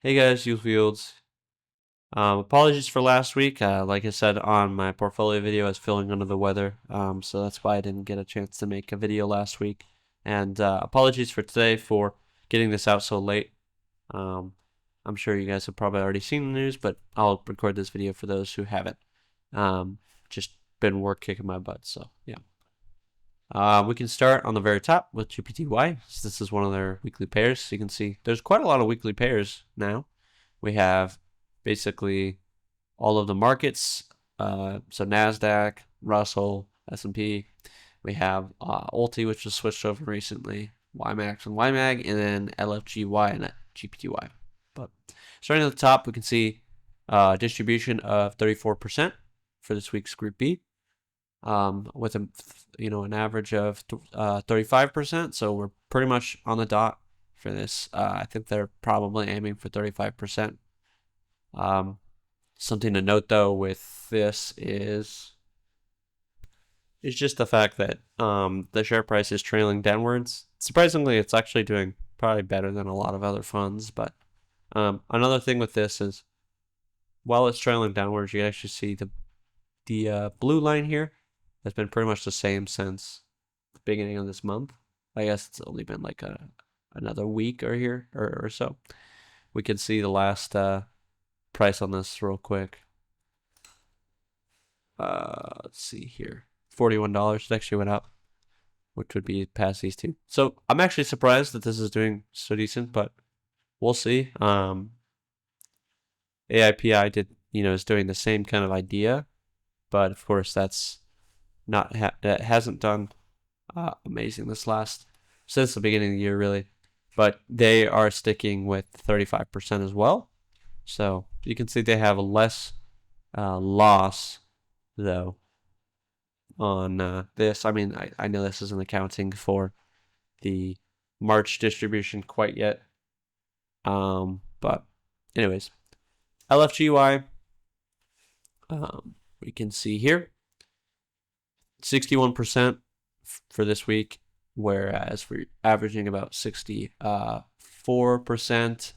Hey guys, Fields. Apologies for last week. Like I said on my portfolio video, I was feeling under the weather, so that's why I didn't get a chance to make a video last week. And apologies for today for getting this out so late. Um, I'm sure you guys have probably already seen the news, but I'll record this video for those who haven't. Just been work kicking my butt, so yeah. We can start on the very top with GPTY. So this is one of their weekly pairs. So you can see there's quite a lot of weekly pairs now. We have basically all of the markets. So NASDAQ, Russell, S&P. We have Ulti, which was switched over recently, YieldMax and YMAG, and then LFGY and GPTY. But starting at the top, we can see distribution of 34% for this week's Group B, with an average of 35%. So we're pretty much on the dot for this. I think they're probably aiming for 35%. Something to note though with this is just the fact that the share price is trailing downwards. Surprisingly, it's actually doing probably better than a lot of other funds. But another thing with this is, while it's trailing downwards, you can actually see the blue line here has been pretty much the same since the beginning of this month. I guess it's only been like another week or so. We can see the last price on this real quick. Let's see here. $41. It actually went up, which would be past these two. So I'm actually surprised that this is doing so decent, but we'll see. AIPI is doing the same kind of idea, but of course that's not that hasn't done amazing since the beginning of the year, really. But they are sticking with 35% as well. So you can see they have a less loss though on this. I mean, I know this isn't accounting for the March distribution quite yet. But anyways, LFGY, we can see here 61% for this week, whereas we're averaging about 64%.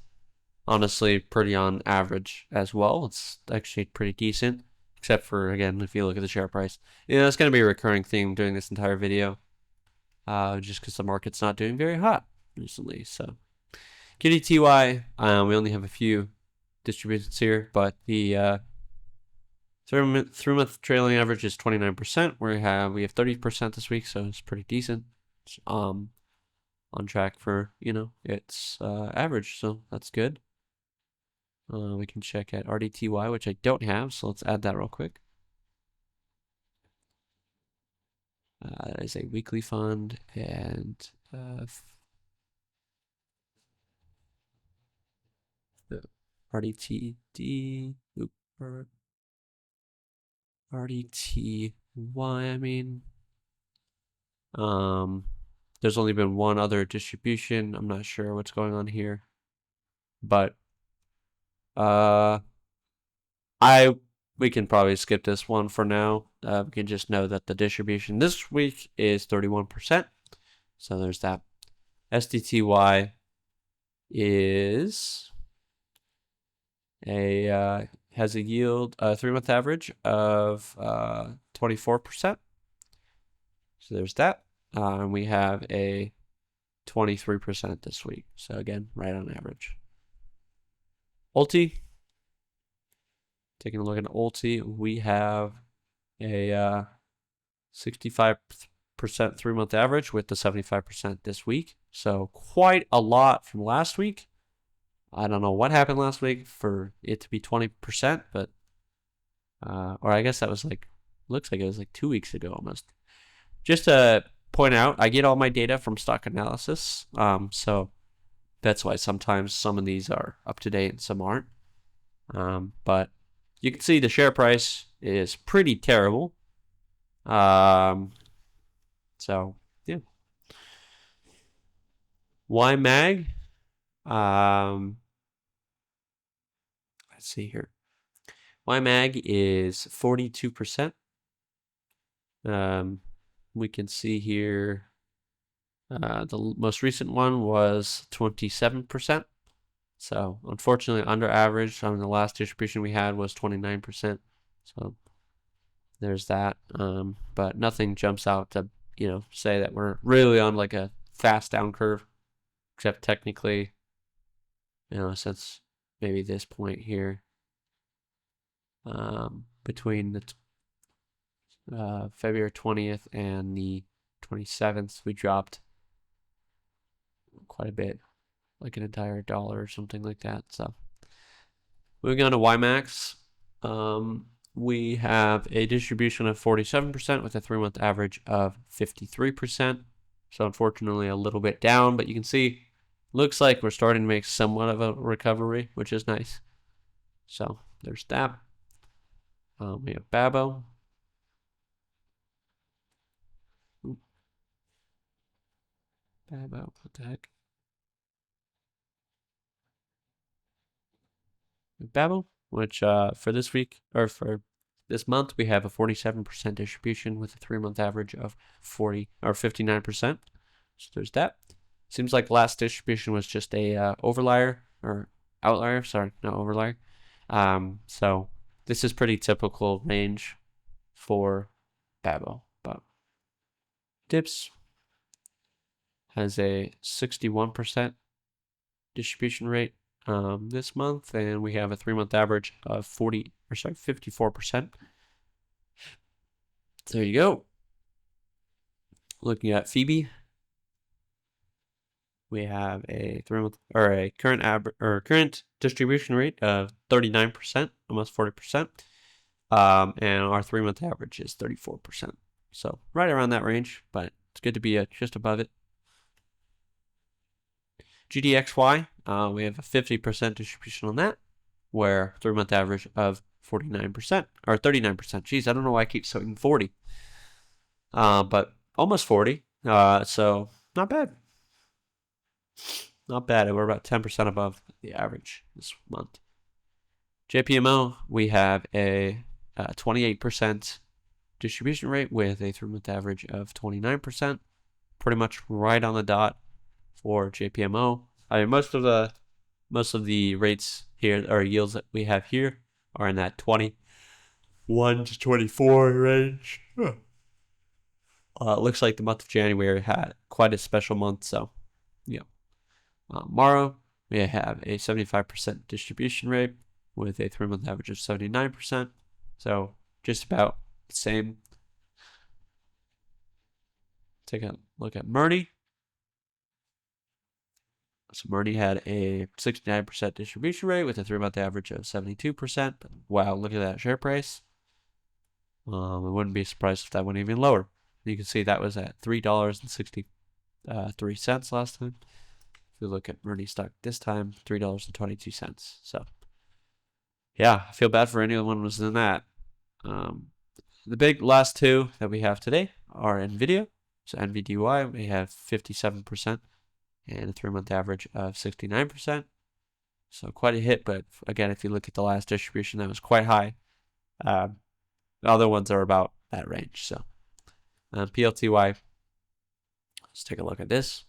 Honestly, pretty on average as well. It's actually pretty decent, except for, again, if you look at the share price. It's going to be a recurring theme during this entire video, just because the market's not doing very hot recently. So QDTY, we only have a few distributions here, but the 3-month trailing average is 29%. We have 30% this week, so it's pretty decent. It's, on track for its average, so that's good. We can check at RDTY, which I don't have, so let's add that real quick. That is a weekly fund, and the RDTD, RDTY, I mean, there's only been one other distribution. I'm not sure what's going on here, but we can probably skip this one for now. We can just know that the distribution this week is 31%. So there's that. SDTY is has a yield 3-month average of 24%. So there's that. And we have a 23% this week. So again, right on average. Ulti. Taking a look at Ulti, we have a 65% 3-month average with the 75% this week. So quite a lot from last week. I don't know what happened last week for it to be 20%, but or I guess that was looks like it was 2 weeks ago almost. Just to point out, I get all my data from Stock Analysis, so that's why sometimes some of these are up to date and some aren't. But you can see the share price is pretty terrible. So yeah. YMAG. Let's see here. YMAG is 42%. We can see here the most recent one was 27%. So unfortunately, under average. I mean, the last distribution we had was 29%. So there's that. But nothing jumps out to say that we're really on like a fast down curve, except technically, since maybe this point here, between the February 20th and the 27th, we dropped quite a bit, like an entire dollar or something like that. So moving on to YieldMax, we have a distribution of 47% with a 3-month average of 53%. So unfortunately a little bit down, but you can see looks like we're starting to make somewhat of a recovery, which is nice. So there's that. We have Babo. Babo, what the heck? Babo, which for this week or for this month we have a 47% distribution with a 3-month average of 40 or 59%. So there's that. Seems like last distribution was just a overlier or outlier. Sorry, not overlier. So this is pretty typical range for Babo. But Dips has a 61% distribution rate this month, and we have a 3-month average of 54%. There you go. Looking at Phoebe, we have a 3-month or a current distribution rate of 39%, almost 40%, and our 3-month average is 34%. So right around that range, but it's good to be just above it. GDXY, we have a 50% distribution on that, where 3-month average of 49% or 39%. Jeez, I don't know why I keep saying 40, but almost 40. So not bad. Not bad. We're about 10% above the average this month. JPMO, we have a 28% distribution rate with a 3-month average of 29%. Pretty much right on the dot for JPMO. I mean, most of the rates here or yields that we have here are in that 21 to 24 range. It looks like the month of January had quite a special month. So, yeah. Morrow, we have a 75% distribution rate with a 3-month average of 79%. So just about the same. Take a look at Murdy. So Murdy had a 69% distribution rate with a 3-month average of 72%. But wow, look at that share price. I wouldn't be surprised if that went even lower. You can see that was at $3.63 last time. If you look at Murdy stock this time, $3.22. So yeah, I feel bad for anyone who was in that. The big last two that we have today are NVIDIA. So NVDY, we have 57% and a 3-month average of 69%. So quite a hit, but again, if you look at the last distribution, that was quite high. The other ones are about that range. So PLTY, let's take a look at this.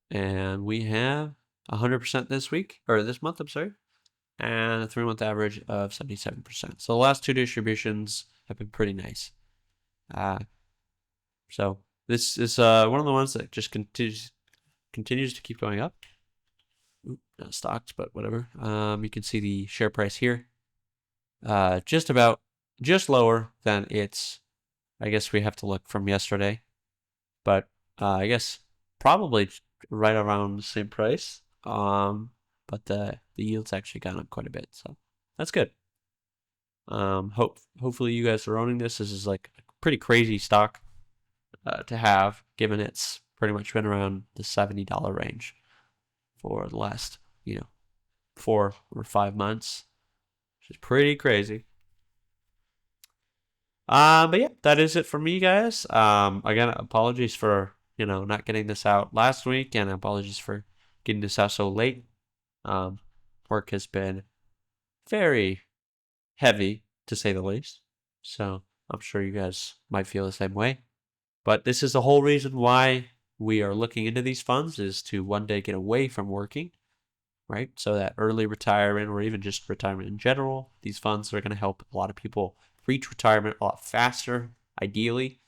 And we have 100% this week, or this month, I'm sorry, and a 3-month average of 77%. So the last two distributions have been pretty nice. So this is one of the ones that just continues to keep going up. Not stocks, but whatever. You can see the share price here. Just lower than its, I guess we have to look from yesterday. But I guess probably right around the same price. But the yield's actually gone up quite a bit, so that's good. Hopefully you guys are owning this. This is like a pretty crazy stock to have, given it's pretty much been around the $70 range for the last 4 or 5 months, which is pretty crazy. But yeah, that is it for me, guys. Again, apologies for not getting this out last week, and apologies for getting this out so late. Work has been very heavy, to say the least. So I'm sure you guys might feel the same way. But this is the whole reason why we are looking into these funds, is to one day get away from working. right? So that early retirement or even just retirement in general, these funds are going to help a lot of people reach retirement a lot faster, ideally.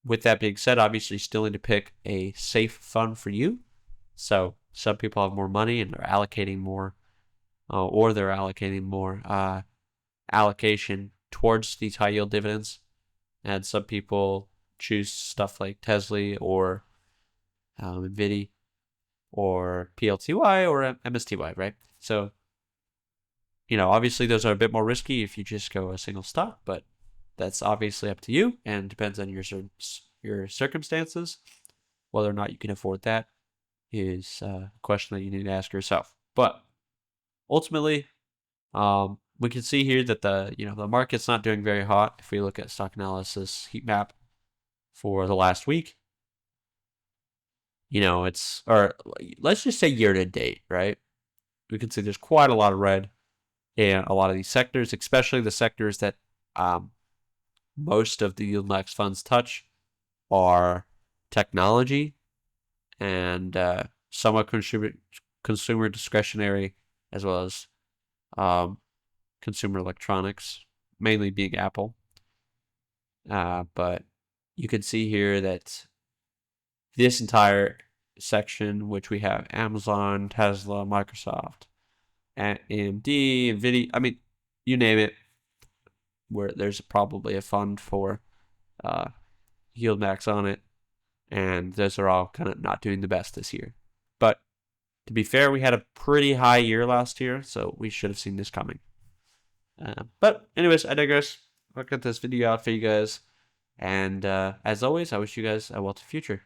With that being said, obviously, you still need to pick a safe fund for you. So some people have more money and they're allocating more, allocation towards these high yield dividends. And some people choose stuff like Tesla or NVIDIA or PLTY or MSTY, right? So, obviously those are a bit more risky if you just go a single stock, but that's obviously up to you and depends on your circumstances. Whether or not you can afford that is a question that you need to ask yourself. But ultimately, we can see here that the market's not doing very hot. If we look at stock analysis heat map for the last week, or let's just say year to date, right? We can see there's quite a lot of red in a lot of these sectors, especially the sectors that most of the YieldMax funds touch are technology and somewhat consumer discretionary, as well as consumer electronics, mainly being Apple. But you can see here that this entire section, which we have Amazon, Tesla, Microsoft, AMD, NVIDIA, I mean, you name it, where there's probably a fund for YieldMax on it, and those are all kind of not doing the best this year. But to be fair, we had a pretty high year last year, so we should have seen this coming. But anyways, I digress. I'll get this video out for you guys. And as always, I wish you guys a wealthy future.